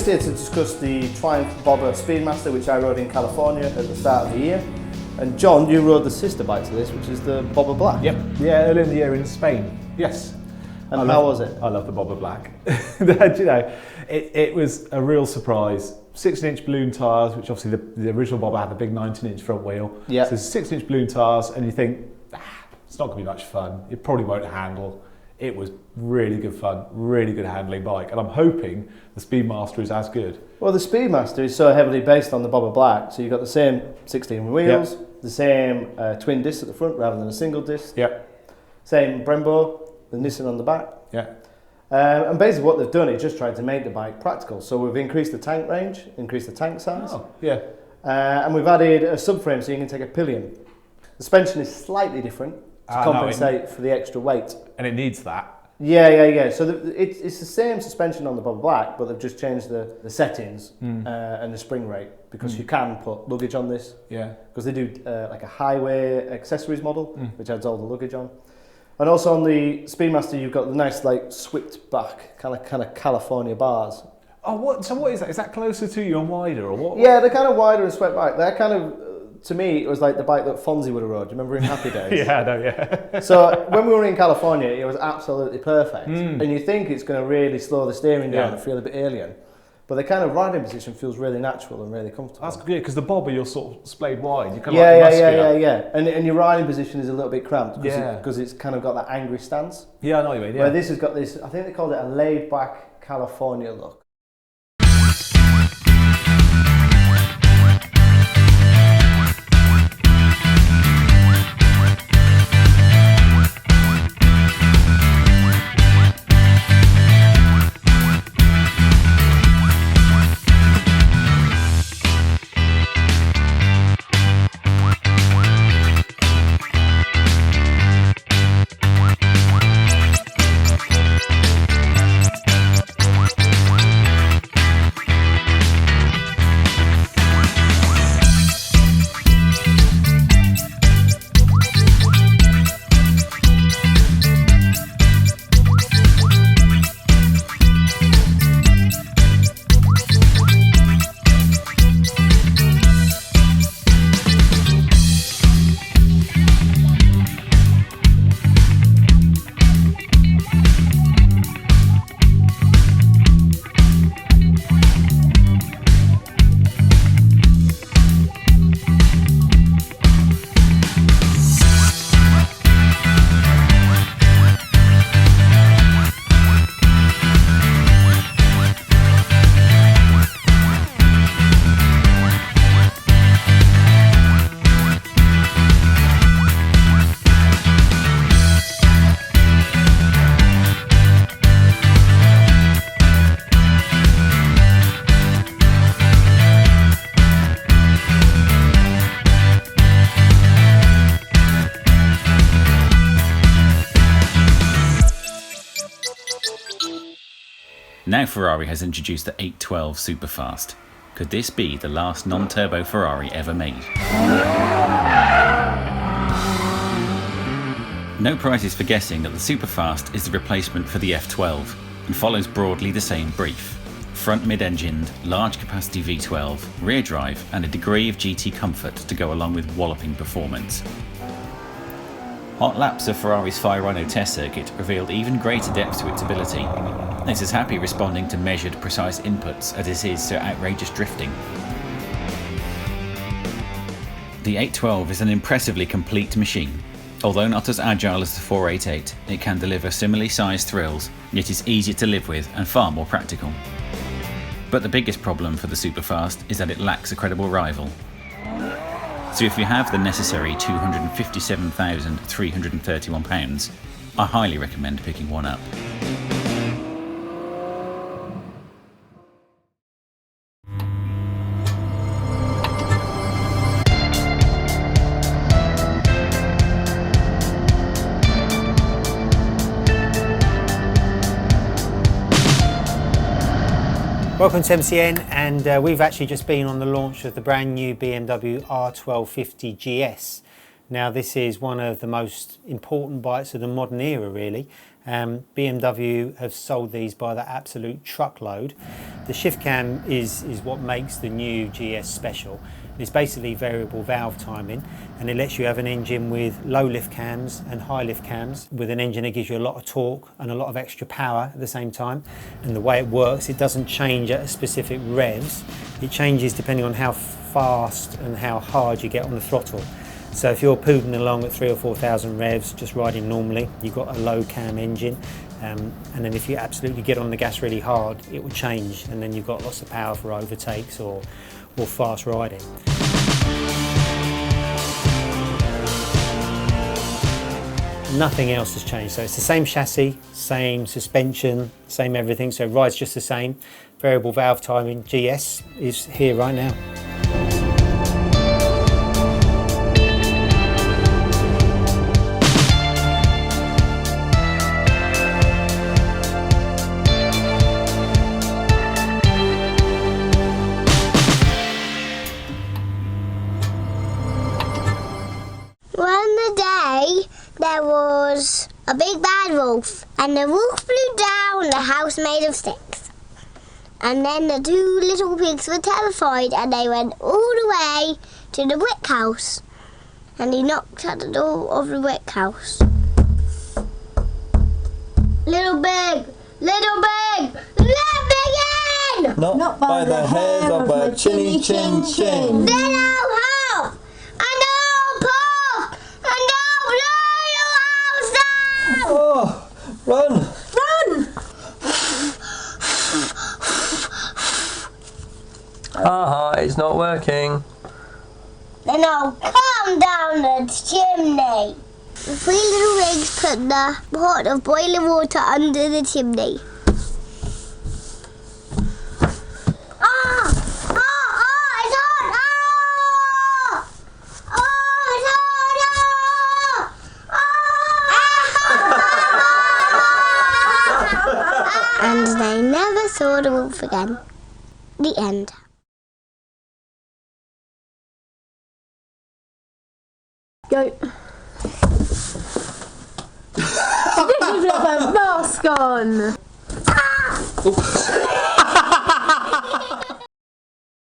just here to discuss the Triumph Bobber Speedmaster, which I rode in California at the start of the year. And John, you rode the sister bike to this, which is the Bobber Black. Yep, yeah, earlier in the year in Spain, yes. And how was it? I love the Bobber Black. You know, it was a real surprise. 16-inch balloon tyres, which obviously the original Bobber had the big 19-inch front wheel. Yeah. So 16-inch balloon tyres, and you think, it's not going to be much fun. It probably won't handle. It was really good fun, really good handling bike, and I'm hoping the Speedmaster is as good. Well, the Speedmaster is so heavily based on the Bobber Black, so you've got the same 16 wheels, the same twin disc at the front rather than a single disc, same Brembo, the Nissan on the back. And basically what they've done is just tried to make the bike practical. So we've increased the tank range, increased the tank size, and we've added a subframe so you can take a pillion. The suspension is slightly different to compensate for the extra weight. And it needs that. Yeah. So it's the same suspension on the Bobber Black, but they've just changed the settings and the spring rate, because you can put luggage on this. Because they do like a highway accessories model, which adds all the luggage on. And also on the Speedmaster, you've got the nice like swept back kind of California bars. Oh, so what is that? Is that closer to you and wider, or what? Yeah, they're kind of wider and swept back. They're kind of, to me, it was like the bike that Fonzie would have rode. Do you remember in Happy Days? Yeah, I know, yeah. So when we were in California, it was absolutely perfect. And you think it's going to really slow the steering down and feel a bit alien. But the kind of riding position feels really natural and really comfortable. That's good, because the Bobber, you're sort of splayed wide. You kind of yeah. And your riding position is a little bit cramped because it's kind of got that angry stance. Yeah, I know what you mean, Where this has got this, I think they called it a laid-back California look. Now Ferrari has introduced the 812 Superfast. Could this be the last non-turbo Ferrari ever made? No prizes for guessing that the Superfast is the replacement for the F12 and follows broadly the same brief. Front mid-engined, large capacity V12, rear drive and a degree of GT comfort to go along with walloping performance. Hot laps of Ferrari's Fire Rhino test circuit revealed even greater depth to its ability. It's as happy responding to measured, precise inputs as it is to outrageous drifting. The 812 is an impressively complete machine. Although not as agile as the 488, it can deliver similarly sized thrills, yet is easier to live with and far more practical. But the biggest problem for the Superfast is that it lacks a credible rival. So if you have the necessary £257,331, I highly recommend picking one up. Welcome to MCN, and we've actually just been on the launch of the brand new BMW R1250 GS. Now this is one of the most important bikes of the modern era really, BMW have sold these by the absolute truckload. The shift cam is what makes the new GS special. It's basically variable valve timing, and it lets you have an engine with low lift cams and high lift cams, with an engine that gives you a lot of torque and a lot of extra power at the same time. And the way it works, it doesn't change at specific revs. It changes depending on how fast and how hard you get on the throttle. So if you're poodling along at 3,000 or 4,000 revs, just riding normally, you've got a low cam engine. And then if you absolutely get on the gas really hard, it will change, and then you've got lots of power for overtakes or fast riding. Nothing else has changed. So it's the same chassis, same suspension, same everything. So it rides just the same. Variable valve timing, GS is here right now. There was a big bad wolf, and the wolf flew down the house made of sticks. And then the two little pigs were terrified, and they went all the way to the brick house. And he knocked at the door of the brick house. Little pig! Little pig! Let me in! Not by the hair of a chinny chin chin. Little help! Oh, run! Run! Aha, it's not working. Then I'll come down the chimney. The three little pigs put the pot of boiling water under the chimney. And they never saw the wolf again. The end. Go. You've got a mask on.